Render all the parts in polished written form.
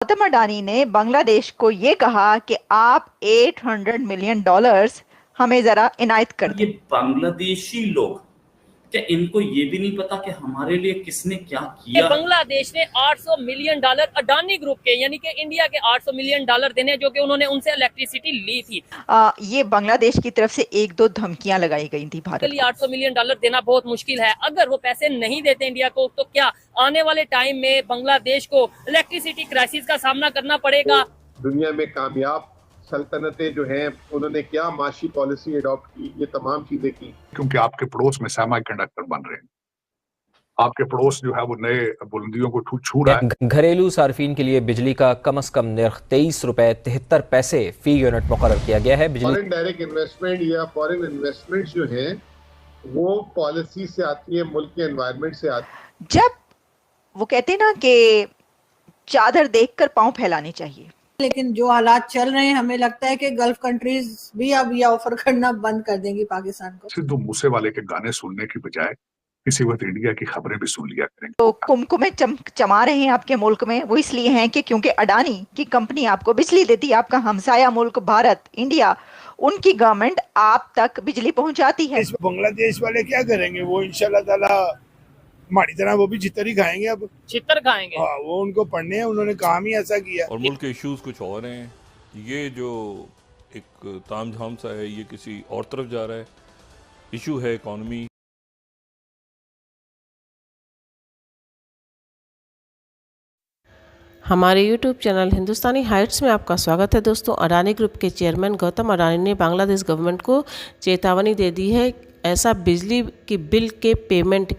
गौतम अडानी ने बांग्लादेश को ये कहा कि आप $800 मिलियन हमें जरा इनायत कर ये दें। बांग्लादेशी लोग, क्या इनको ये भी नहीं पता कि हमारे लिए किसने क्या किया? बांग्लादेश ने $800 मिलियन अडानी ग्रुप के यानी कि इंडिया के $800 मिलियन देने, जो कि उन्होंने उनसे इलेक्ट्रिसिटी ली थी। ये बांग्लादेश की तरफ से एक दो धमकियां लगाई गई थी भारत को। $800 मिलियन देना बहुत मुश्किल है। अगर वो पैसे नहीं देते इंडिया को, तो क्या आने वाले टाइम में बांग्लादेश को इलेक्ट्रिसिटी क्राइसिस का सामना करना पड़ेगा। दुनिया में कामयाब सल्तनतें जो हैं, उन्होंने क्या माशी पॉलिसी अडॉप्ट की, ये तमाम चीजें की। क्योंकि आपके पड़ोस में सेमी कंडक्टर बन रहे हैं, आपके पड़ोस जो है वो नए बुलंदियों को छू रहा है। घरेलू सार्फिन के लिए बिजली का कम से कम निर्ख ₹23.73 फी यूनिट मुकर्रर किया गया है। फॉरेन डायरेक्ट इन्वेस्टमेंट या फॉरेन इन्वेस्टमेंट जो है वो पॉलिसी से आती है, मुल्क के एनवायरनमेंट से आती है। जब वो कहते हैं ना कि चादर देखकर पांव फैलाने चाहिए, लेकिन जो हालात चल रहे हैं, हमें लगता है कि गल्फ कंट्रीज भी अब ये ऑफर करना बंद कर देंगी पाकिस्तान को। सिद्धू मूसे वाले के गाने सुनने की बजाय किसी वक्त इंडिया की खबरें भी सुन लिया करेंगे। तो कुमकुमे चमा रहे हैं आपके मुल्क में, वो इसलिए हैं कि क्योंकि अडानी की कंपनी आपको बिजली देती है। आपका हमसाया मुल्क भारत, इंडिया, उनकी गवर्नमेंट आप तक बिजली पहुंचाती है। इस बांग्लादेश वाले क्या करेंगे? वो इंशाल्लाह ताला हमारी तरह वो भी चित्तर ही खाएंगे। अब चित्तर खाएंगे। हाँ, वो उनको पढ़ने हैं, उन्होंने काम ही ऐसा किया। और मुल्क के इश्यूज कुछ और हैं। ये जो एक तामझाम सा है, ये किसी और तरफ जा रहा है। इशू है इकॉनमी। हमारे YouTube चैनल हिंदुस्तानी हाइट्स में आपका स्वागत है। दोस्तों, अडानी ग्रुप के चेयरमैन गौतम अडानी ने बांग्लादेश गवर्नमेंट को चेतावनी दे दी है। ऐसा बिजली की बिल के पेमेंट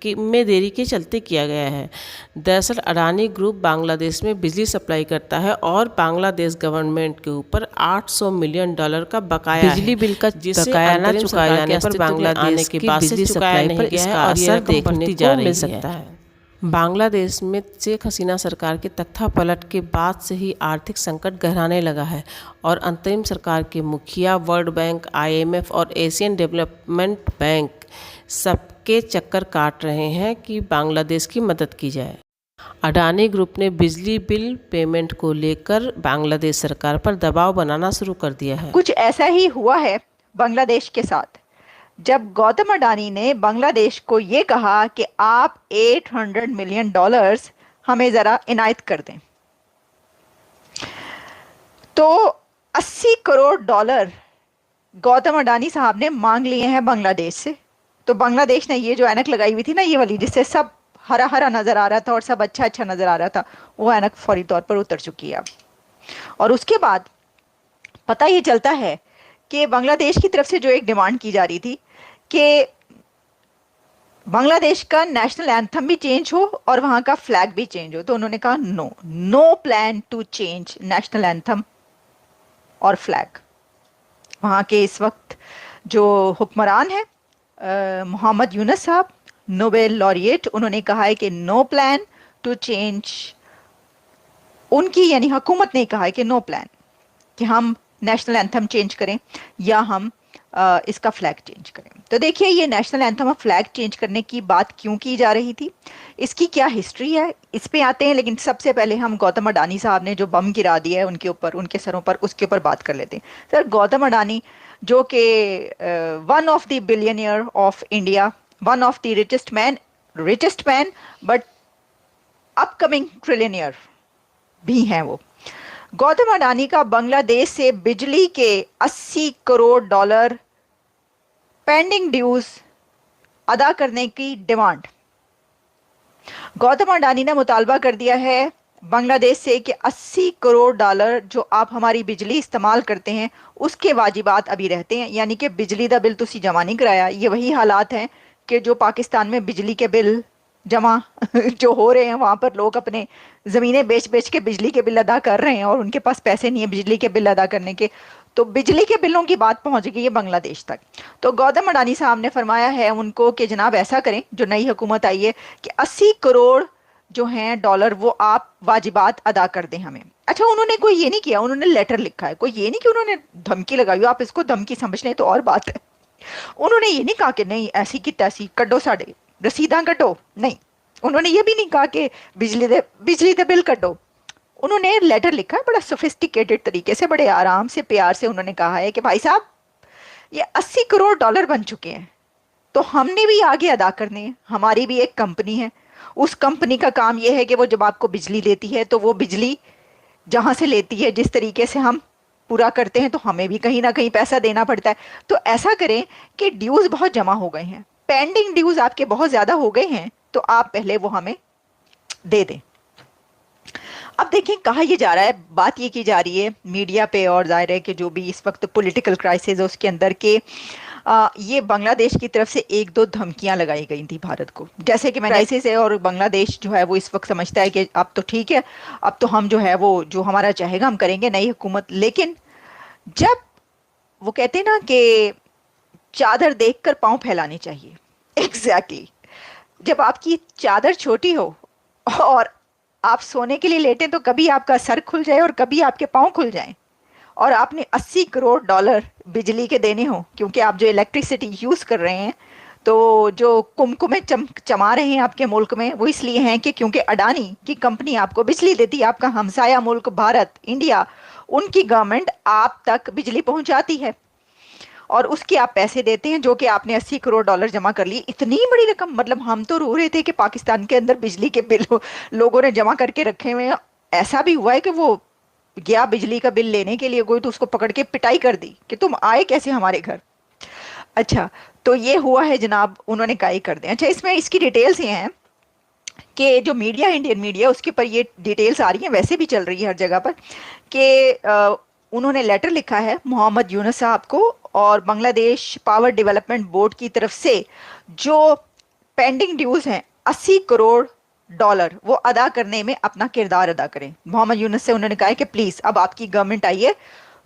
में देरी के चलते किया गया है। दरअसल अडानी ग्रुप बांग्लादेश में बिजली सप्लाई करता है और बांग्लादेश गवर्नमेंट के ऊपर $800 मिलियन का बकाया बिजली बिल का बकाया न चुकाए जाने पर बांग्लादेश की बिजली सप्लाई पर इसका असर देखने को मिल सकता है। बांग्लादेश में शेख हसीना सरकार के तख्ता पलट के बाद से ही आर्थिक संकट गहराने लगा है और अंतरिम सरकार के मुखिया वर्ल्ड बैंक, IMF और एशियन डेवलपमेंट बैंक सबके चक्कर काट रहे हैं कि बांग्लादेश की मदद की जाए। अडानी ग्रुप ने बिजली बिल पेमेंट को लेकर बांग्लादेश सरकार पर दबाव बनाना शुरू कर दिया है। कुछ ऐसा ही हुआ है बांग्लादेश के साथ, जब गौतम अडानी ने बांग्लादेश को ये कहा कि आप $800 मिलियन हमें जरा इनायत कर दें, तो $80 करोड़ गौतम अडानी साहब ने मांग लिए हैं बांग्लादेश से। तो बांग्लादेश ने ये जो ऐनक लगाई हुई थी ना, ये वाली, जिससे सब हरा हरा नजर आ रहा था और सब अच्छा अच्छा नजर आ रहा था, वो ऐनक फौरी तौर पर उतर चुकी है अब। और उसके बाद पता ये चलता है कि बांग्लादेश की तरफ से जो एक डिमांड की जा रही थी कि बांग्लादेश का नेशनल एंथम भी चेंज हो और वहां का फ्लैग भी चेंज हो, तो उन्होंने कहा no plan to change national anthem और फ्लैग। वहां के इस वक्त जो हुक्मरान है मोहम्मद यूनुस साहब, नोबेल लॉरिएट, उन्होंने कहा है कि नो प्लान टू चेंज। उनकी यानी हुकूमत ने कहा है कि नो प्लान कि हम नेशनल एंथम चेंज करें या हम इसका फ्लैग चेंज करें। तो देखिए, ये नेशनल एंथम और फ्लैग चेंज करने की बात क्यों की जा रही थी, इसकी क्या हिस्ट्री है, इस पे आते हैं। लेकिन सबसे पहले हम गौतम अडानी साहब ने जो बम गिरा दिया है उनके ऊपर, उनके सरों पर, उसके ऊपर बात कर लेते हैं। सर, गौतम अडानी जो कि one of the billionaire of India, one of the richest man but upcoming trillionaire भी हैं वो। गौतम अडानी का बांग्लादेश से बिजली के $80 करोड़ पेंडिंग ड्यूज अदा करने की डिमांड। गौतम अडानी ने मुतालबा कर दिया है बांग्लादेश से कि $80 करोड़ जो आप हमारी बिजली इस्तेमाल करते हैं उसके वाजिबात अभी रहते हैं, यानी कि बिजली का बिल तुसी जमा नहीं कराया। ये वही हालात हैं कि जो पाकिस्तान में बिजली के बिल जमा जो हो रहे हैं, वहाँ पर लोग अपने ज़मीनें बेच के बिजली के बिल अदा कर रहे हैं और उनके पास पैसे नहीं है बिजली के बिल अदा करने के। तो बिजली के बिलों की बात पहुंच गई है बांग्लादेश तक। तो गौतम अडानी साहब ने फरमाया है उनको कि जनाब ऐसा करें, जो नई हुकूमत आई है, कि $80 करोड़ जो हैं डॉलर वो आप वाजिबात अदा कर दें हमें। अच्छा, उन्होंने कोई ये नहीं किया, उन्होंने लेटर लिखा है, कोई ये नहीं कि उन्होंने धमकी लगाई हो। आप इसको धमकी समझ लें तो और बात है। उन्होंने ये नहीं कहा कि नहीं ऐसी की तैसी कड्डो साढ़े रसीदा कड्डो, नहीं। उन्होंने ये भी नहीं कहा कि बिजली दे बिल कड्डो। उन्होंने लेटर लिखा है बड़ा सोफिस्टिकेटेड तरीके से, बड़े आराम से प्यार से उन्होंने कहा है कि भाई साहब ये 80 करोड़ डॉलर बन चुके हैं, तो हमने भी आगे अदा करने हैं। हमारी भी एक कंपनी है, उस कंपनी का काम यह है कि वो जब आपको बिजली देती है तो वो बिजली जहां से लेती है जिस तरीके से हम पूरा करते हैं तो हमें भी कहीं ना कहीं पैसा देना पड़ता है। तो ऐसा करें कि ड्यूज बहुत जमा हो गए हैं, पेंडिंग ड्यूज आपके बहुत ज्यादा हो गए हैं, तो आप पहले वो हमें दे दें। अब देखिए कहा यह जा रहा है, बात ये की जा रही है मीडिया पे, और जाहिर है कि जो भी इस वक्त पॉलिटिकल क्राइसिस है उसके अंदर के ये बांग्लादेश की तरफ से एक दो धमकियां लगाई गई थी भारत को, जैसे कि क्राइसिस है और बांग्लादेश जो है वो इस वक्त समझता है कि अब तो ठीक है, अब तो हम जो है वो जो हमारा चाहेगा हम करेंगे, नई हुकूमत। लेकिन जब वो कहते हैं ना कि चादर देखकर पांव फैलाने चाहिए, एग्जैक्टली जब आपकी चादर छोटी हो और आप सोने के लिए लेटे तो कभी आपका सर खुल जाए और कभी आपके पांव खुल जाएं, और आपने 80 करोड़ डॉलर बिजली के देने हो, क्योंकि आप जो इलेक्ट्रिसिटी यूज कर रहे हैं तो जो कुमकुमे चमा रहे हैं आपके मुल्क में वो इसलिए हैं कि क्योंकि अडानी की कंपनी आपको बिजली देती है, आपका हमसाया मुल्क भारत इंडिया, उनकी गवर्नमेंट आप तक बिजली पहुंचाती है और उसके आप पैसे देते हैं, जो कि आपने 80 करोड़ डॉलर जमा कर लिए। इतनी बड़ी रकम, मतलब हम तो रो रहे थे कि पाकिस्तान के अंदर बिजली के बिल लोगों ने जमा करके रखे हुए हैं। ऐसा भी हुआ है कि वो गया बिजली का बिल लेने के लिए कोई, तो उसको पकड़ के पिटाई कर दी कि तुम आए कैसे हमारे घर। अच्छा, तो ये हुआ है जनाब, उन्होंने कहा कर दें। अच्छा, इसमें इसकी डिटेल्स ये हैं कि जो मीडिया, इंडियन मीडिया, उसके ऊपर ये डिटेल्स आ रही हैं, वैसे भी चल रही है हर जगह पर, कि उन्होंने लेटर लिखा है मोहम्मद यूनुस साहब को और बांग्लादेश पावर डेवलपमेंट बोर्ड की तरफ से जो पेंडिंग ड्यूज हैं 80 करोड़ डॉलर वो अदा करने में अपना किरदार अदा करें। मोहम्मद यूनुस से उन्होंने कहा है कि प्लीज अब आपकी गवर्नमेंट आई है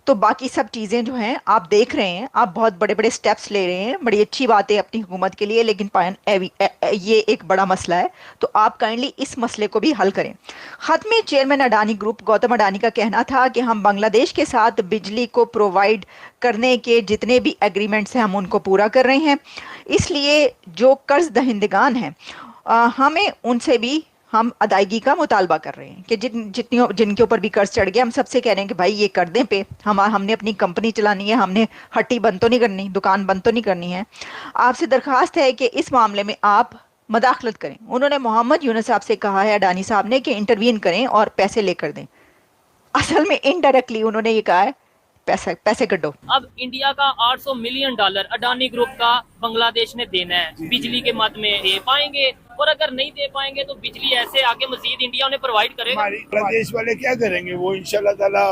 तो बाकी सब चीजें जो हैं आप देख रहे हैं, आप बहुत बड़े बड़े स्टेप्स ले रहे हैं, बड़ी अच्छी बात है अपनी हुकूमत के लिए, लेकिन ये एक बड़ा मसला है, तो आप काइंडली इस मसले को भी हल करें। खत में चेयरमैन अडानी ग्रुप गौतम अडानी का कहना था कि हम बांग्लादेश के साथ बिजली को प्रोवाइड करने के जितने भी एग्रीमेंट्स हैं हम उनको पूरा कर रहे हैं, इसलिए जो कर्ज दहिंदगान हैं हमें उनसे भी हम अदायगी का मुतालबा कर रहे हैं कि जिनके ऊपर भी कर्ज चढ़ गया, हम सबसे कह रहे हैं कि भाई ये कर दें पे, हमने अपनी कंपनी चलानी है, हमने हट्टी बंद तो नहीं करनी, दुकान बंद तो नहीं करनी है, आपसे दरखास्त है कि इस मामले में आप मदाखलत करें। उन्होंने मोहम्मद यूनुस साहब से कहा है अडानी साहब ने कि इंटरवीन करें और पैसे लेकर दें। असल में इनडायरेक्टली उन्होंने ये कहा है पैसे कटो। अब इंडिया का 800 मिलियन डॉलर अडानी ग्रुप का बांग्लादेश ने देना है, बिजली के मद में दे पाएंगे, और अगर नहीं दे पाएंगे तो बिजली ऐसे आगे मजीद इंडिया उन्हें प्रोवाइड करेगा। बांग्लादेश वाले क्या करेंगे, वो इंशाल्लाह ताला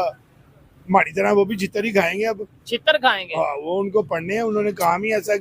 हमारी तरह वो भी चित्तर ही खाएंगे। अब चित्तर खाएंगे, हाँ, वो उनको पढ़ने हैं, उन्होंने काम ही ऐसा